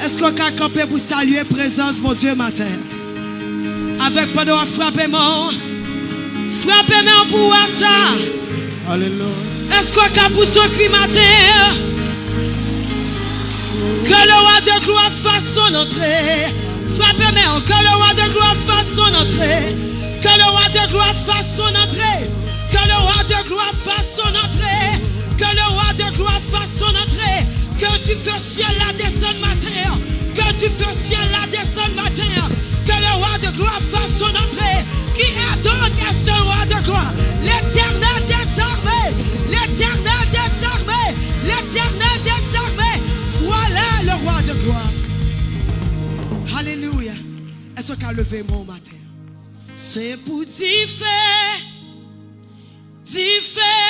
Est-ce qu'on peut camper pour saluer la présence de mon Dieu matin? Avec pendant à frapper moi. Frappez moi pour ça. Alléluia. Est-ce qu'on peut pour son cri matin? Que le roi de gloire fasse son entrée. Frappez moi. Que le roi de gloire fasse son entrée. Que le roi de gloire fasse son entrée. Que le roi de gloire fasse son entrée. Que le roi de gloire fasse son entrée. Que tu fais ciel la descendre matin. Que tu fais ciel la descendre matin. Que le roi de gloire fasse son entrée. Qui est donc ce roi de gloire? L'éternel des armées. L'éternel des armées. L'éternel des armées. Voilà le roi de gloire. Alléluia. Est-ce qu'à lever mon matin? C'est pour t'y faire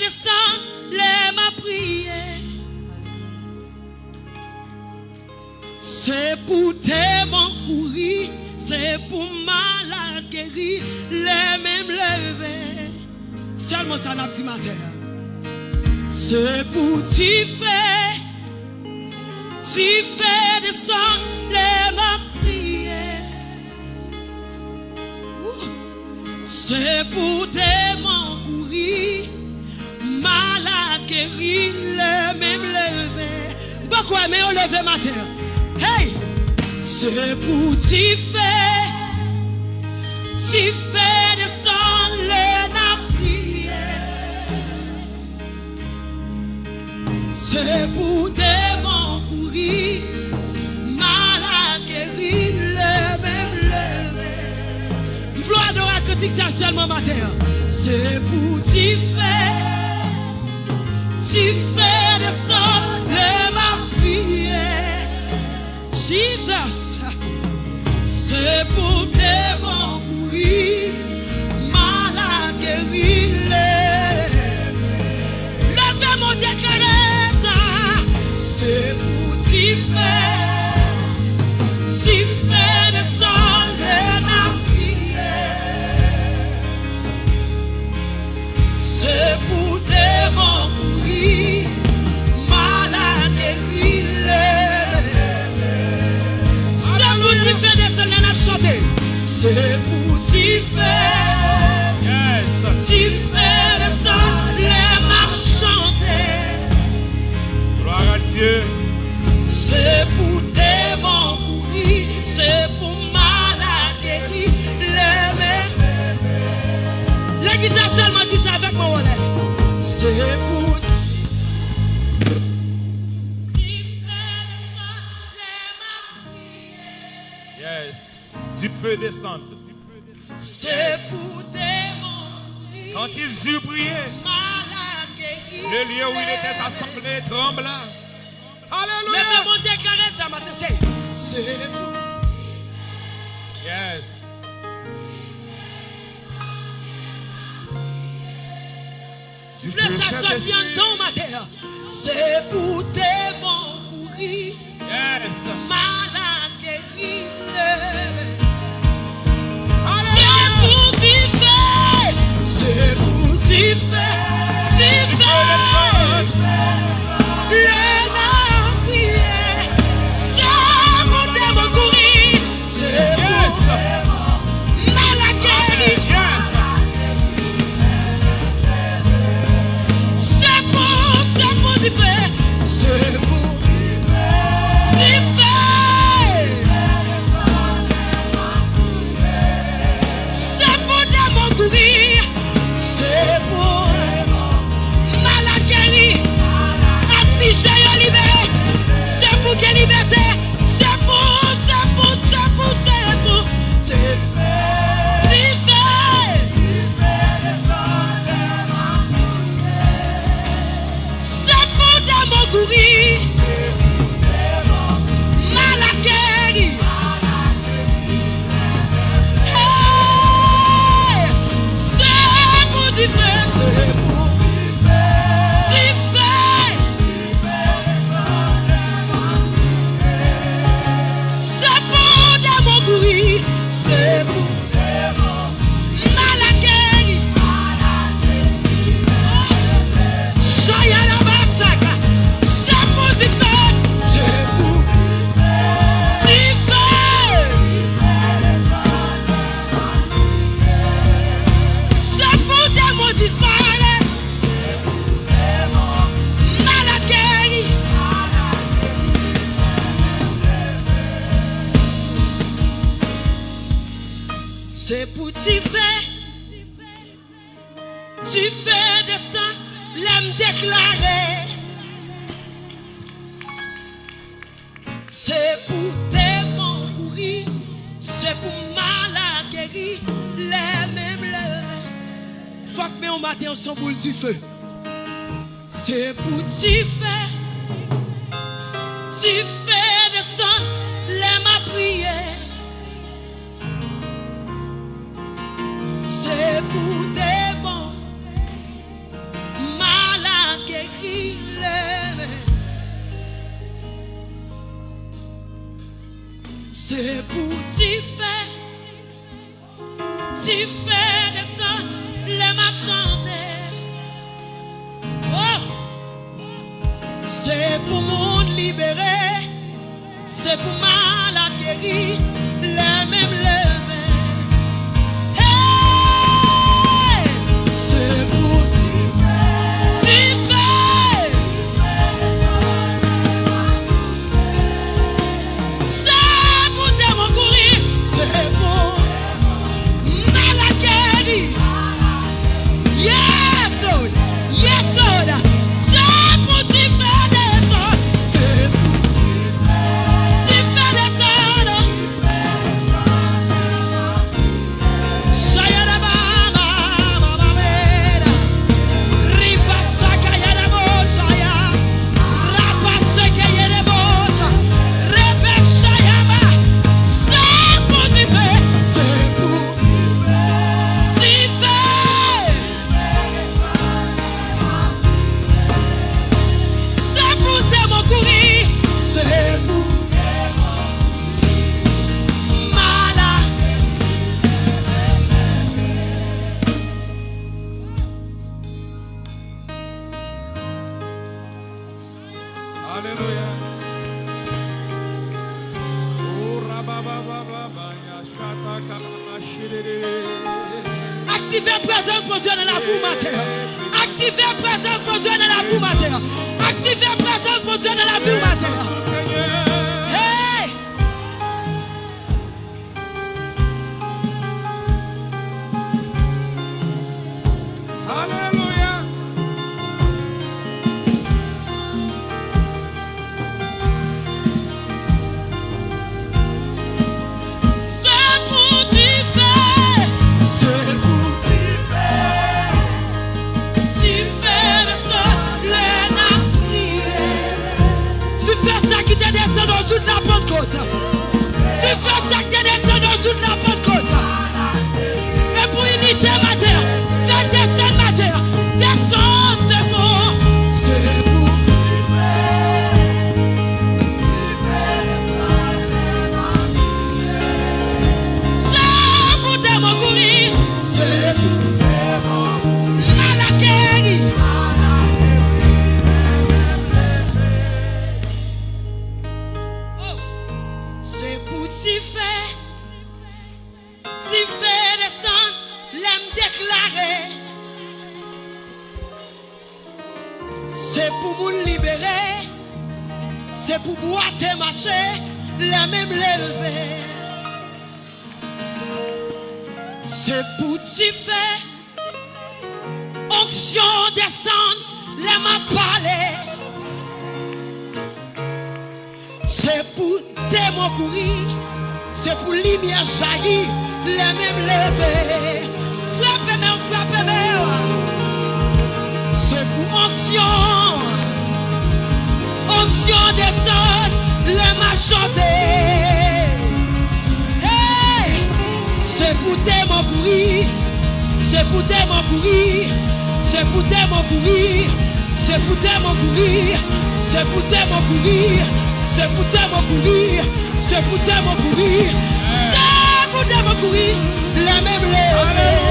descendre les ma prière. C'est pour tes courir, c'est pour malade guérir, les mêmes levés. Seulement ça n'a pas dit matin. C'est pour t'y faire descendre les ma prière. C'est pour tes courir, malade guérir, les mêmes levés. Pourquoi mais on lève matin? Hey! C'est pour t'y faire descendre les prières. C'est pour démons courir, malade guérir, les mêmes lever. Il faut adorer la critique ça seulement matin. C'est pour t'y faire descendre les prières. Jesus, c'est pour tes bons courir, malade guérir. Levez mon déclaré ça, c'est pour t'y faire descendre la prière. C'est pour tes bons courir, malade guérir. C'est pour t'y faire, t'y faire descendre les marchands. Gloire à Dieu. C'est pour tes bons courir, c'est pour malade guérir, les mêmes. L'église a seulement dit ça avec mon relais. C'est pour du feu descendre. C'est pour démons. Quand ils eurent prié, le lieu où il était assemblé trembla. Alléluia. Mais mon déclarer ça matin, c'est pour. Yes. Tu veux ça sortir en ton matin. C'est pour démons courir. Yes. Malade guérir. C'est pour t'y faire, les mains prières. C'est pour démons courir, c'est pour malade guérir. C'est pour t'y faire, c'est pour t'y faire. C'est pour démons courir. C'est pour malade guéri, affligé et libéré. C'est pour quelle liberté? C'est pour. C'est pour démons courir, malade guéri. C'est pour du faire, c'est pour du faire. C'est pour démons courir, c'est pour malade guéri. Chaya la massacre, c'est pour du faire, c'est pour tu fais de ça, l'aime déclarer. C'est pour démons courir, c'est pour mal à guérir, les mêmes levés. Faut que mes matin on s'en boule du feu. C'est pour tu fais de ça, les ma prière. C'est pour démons mal à guérir, les mêmes. C'est pour tu fais de ça, les m'a chanter. Oh, c'est pour monde libéré, c'est pour mal à guérir, les mêmes levés. Hey, c'est pour tu fais. C'est pour démons courir, c'est pour mal à guérir. Yes, Lord. Yes, Lord. C'est pour tu fais des efforts. C'est pour tu fais des efforts. Shaya da mama, mama mera. Ripa saka ya da moshaya. Rapa saka ya da mosha. Repe shaya ba. C'est pour tu fais. C'est pour tu fais. C'est pour démons courir, c'est pour malade. Alléluia. Oh, rababababa, yashata kamashirere. Activez la présence de Dieu dans la vie matin. Activez la présence de Dieu dans la vie matin. Activez la présence de Dieu dans la vie matin. Seigneur. Hey! Alléluia. C'est pour tu fais. C'est pour tu fais de ça, les nappes prières. Tu fais ça qui te descend dans toute la Pentecôte. Tu fais ça qui te descend dans toute la Pentecôte. Et pour unité matin, fais descendre matin. Descends, c'est bon. C'est pour c'est pour démons courir. C'est pour mal à guérir. Oh. C'est pour tu fais descendre, l'aime déclarer. C'est pour nous libérer, c'est pour boire et marcher, la même lever. C'est pour tu fais onction descendre, l'aime à parler. C'est pour démons courir, c'est pour lumière jaillir, les mêmes lever. Frappez-moi, frappez-moi. C'est pour onction descendre, les mains chanter. Hey! C'est pour démons courir, c'est pour démons courir, c'est pour démons courir, c'est pour démons courir, c'est pour démons courir, c'est pour démons courir, c'est pour démons courir, c'est pour démons courir, les mêmes levées.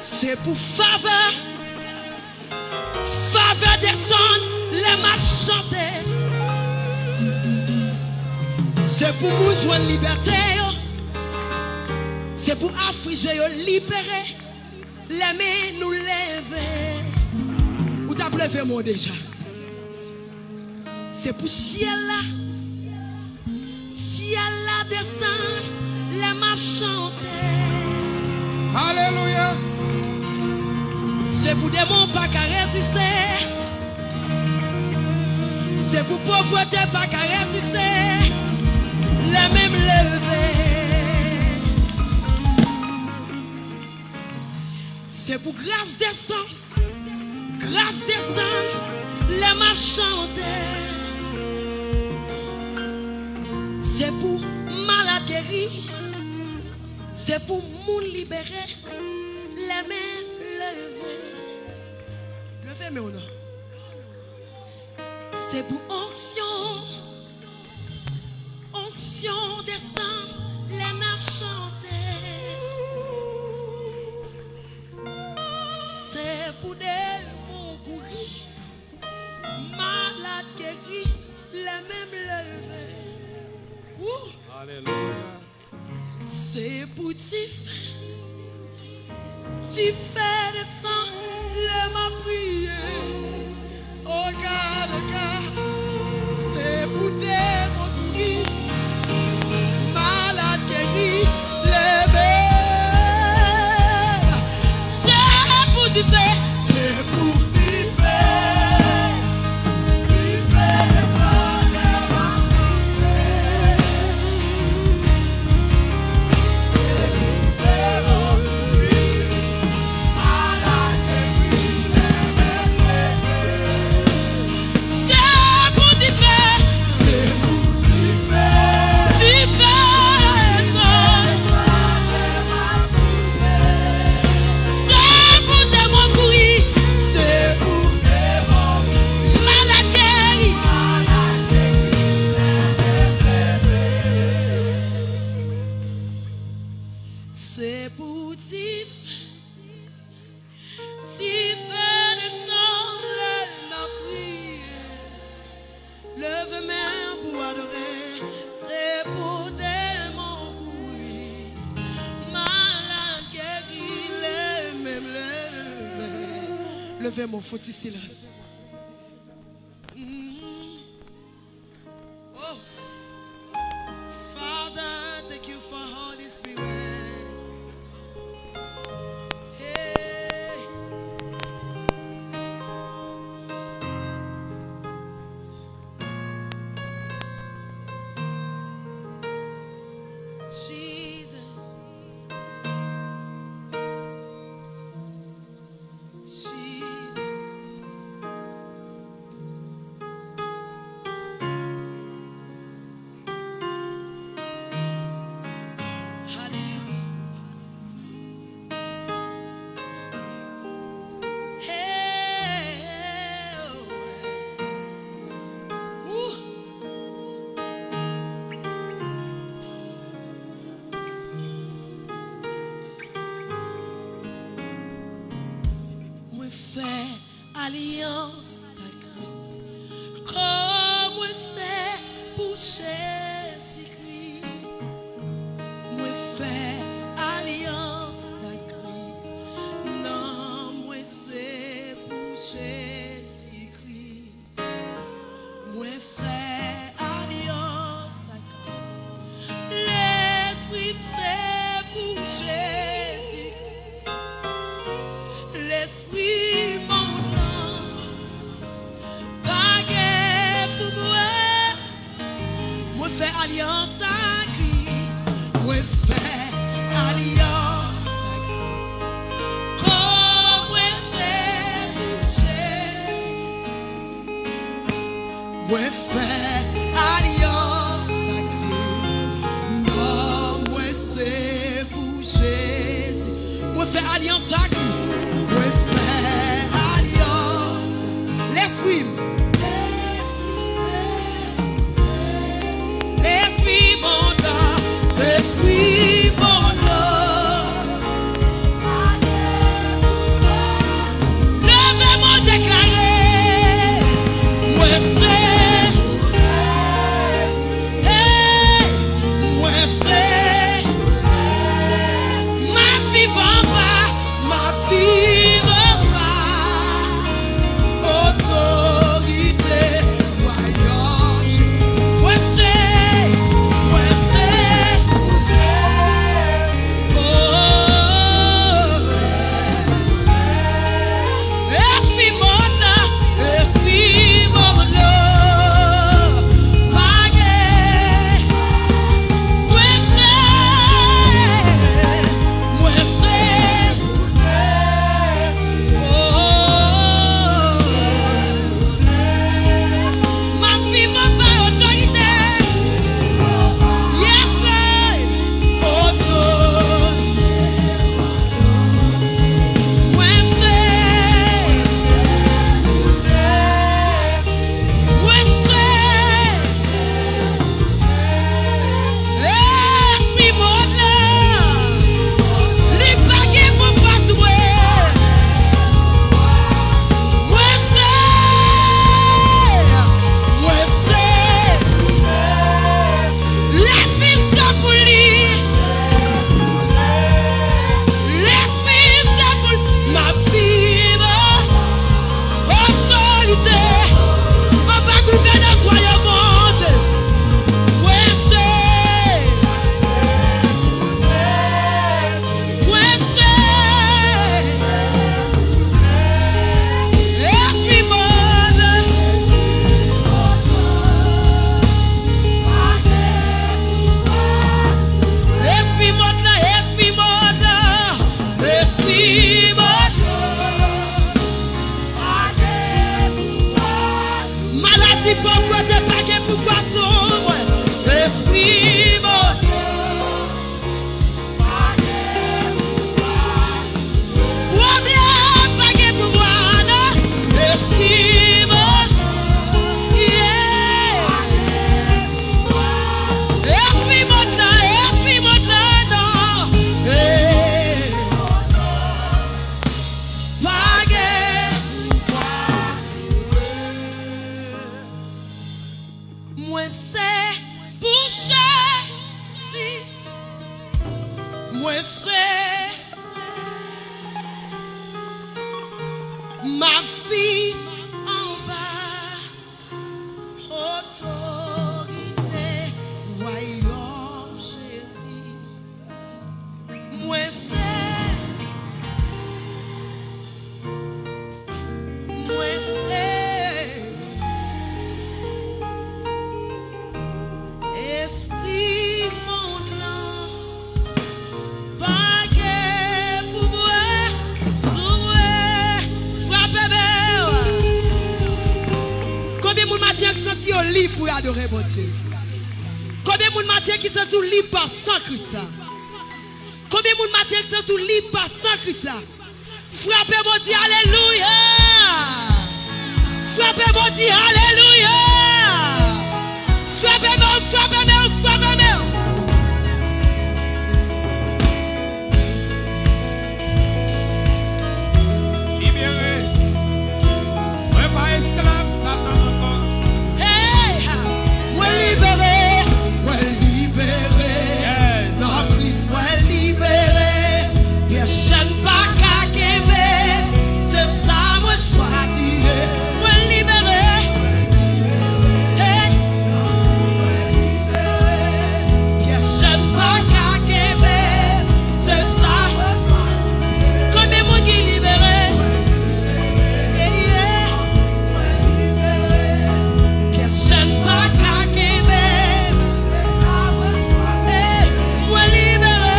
C'est pour faveur descendre, les marches chanter. C'est pour nous joindre liberté. C'est pour affriger, libérer. Les mains nous lever. Où t'as levé moi déjà? C'est pour ciel là descendre. les m'a chanté. Alléluia. C'est pour démons pas qu'à résister. C'est pour pauvreté pas qu'à résister. Les mêmes levés. C'est pour grâce descend. Grâce descend. Les m'a chanté. C'est pour malade guéri. C'est pour moun libéré. Les mêmes levés. Levez mes honneurs. C'est pour onction. Onction descend. Les mains chanter. C'est pour des démons courir. Malade guéri. Les mêmes levés. Alléluia. C'est pour Tif. Tif descend. Les mains prier. Oh God, c'est pour des mots malades guéris, levés. C'est pour du fait, c'est pour du fait. Du fait de sang, les mains prier. C'est pour des mots malades guéris, c'est pour du fait, c'est pour du fait, du fait, c'est pour des mots courir, c'est pour des mots malades guéris, c'est pour Tif. Si fait descend le n'a prié, leve main pour adorer, c'est pour démons courir, malade guéri, les mêmes levés. Levez mon foutu silence. Oh, Father, thank you for Holy Spirit. Hey. Jesus. Jesus. Hallelujah. Hey. Ooh. Moi fais alliance à Christ. Comme moi c'est pour Jésus-Christ. Moi fais alliance à Christ. Non, moi c'est pour Jésus-Christ. Moi fais alliance à Christ. L'esprit c'est pour Jésus. L'esprit mon nom, baguette pour moi. Moi fais alliance à Christ. Moi fais alliance à Christ. Comme moi c'est pour Jésus. Moi fais alliance à Christ. Non, moi c'est pour Jésus. Moi fais alliance à Christ. Moi fais alliance. L'esprit. L'esprit mon nom. L'esprit mon nom. Levez-moi déclarer. Moi c'est. Hey, moi c'est. Ma vie va pas. Ma vie va pas. Autorité, voyage. Moi c'est. Si parfois t'es pas qu'un pour poisson, esprit bon Dieu. Problème pas qu'un pour moi, esprit bon Dieu. Esprit bon non. Pas qu'un. Moi c'est boucher, moi c'est ma fille en bas, autorité, royaume Jésus. Moi c'est esprit mon nom, pas guère pour moi, sous moi, frappez-moi. Combien de monde matin qui senti libre pour adorer mon Dieu? Combien de monde matin qui senti libre par sans Christ? Combien de monde matin qui senti libre par sans Christ? Frappez mon Dieu, alléluia. Frappez mon Dieu, alléluia. Frappez-moi. Libéré. Ouais, pas esclave, Satan encore. Hey, moi libéré. Yes. Non, Christ, moi libéré. Personne pas qu'à Québec. C'est ça, moi choisi. Moi libéré. Hey. Personne pas qu'à Québec. C'est ça. Combien de monde qui libéré? Personne pas qu'à Québec. Moi libéré.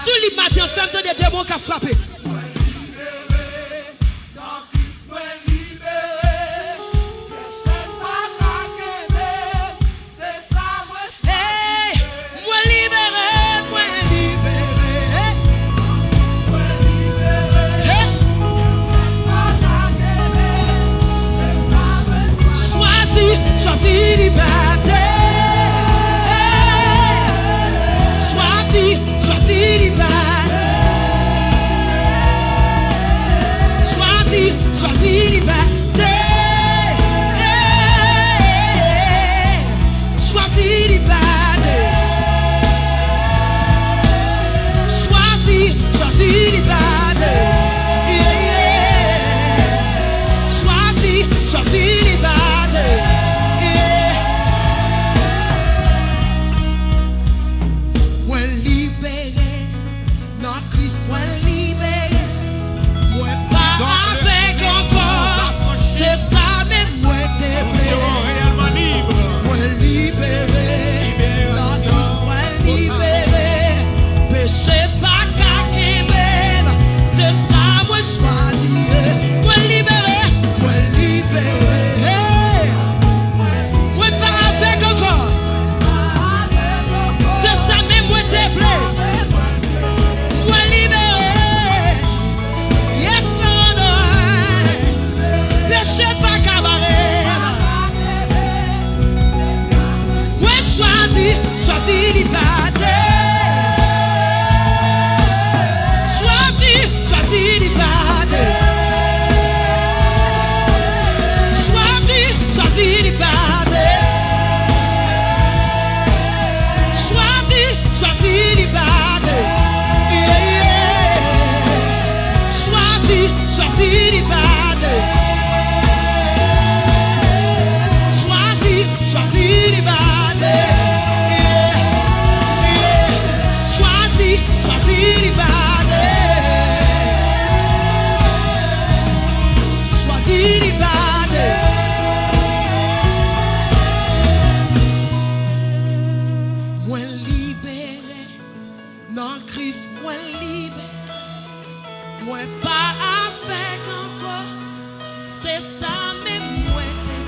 Sous le matin, ferme des démons qui ont frappé. Hey, moi libéré. Hey, choisi liberté. Choisi liberté. Choisi liberté. Choisi liberté. Choisi liberté. Choisi liberté. Moi libéré, notre Christ, moi libéré. Moi pas avec encore, c'est ça même moi t'es Nous serons réellement libres. moi libéré, notre Christ, moi libéré. Péché pas qu'à Québec, c'est ça moi choisi. Moi libéré, moi pas avec encore, c'est ça même moi t'es moi libéré. Yes, Lord. Péché pas cabaret. Ouais, choisi liberté. Choisi liberté. Choisi liberté. Choisi liberté. Choisi liberté. Choisi liberté. Choisi liberté. Choisi liberté. Moi libéré, Non, Christ, moi libre. Moi pas avec encore. C'est ça, même moi t'es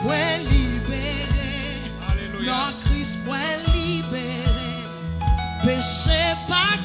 moi libéré. Alléluia. Non, Christ, moi libéré. Péché pas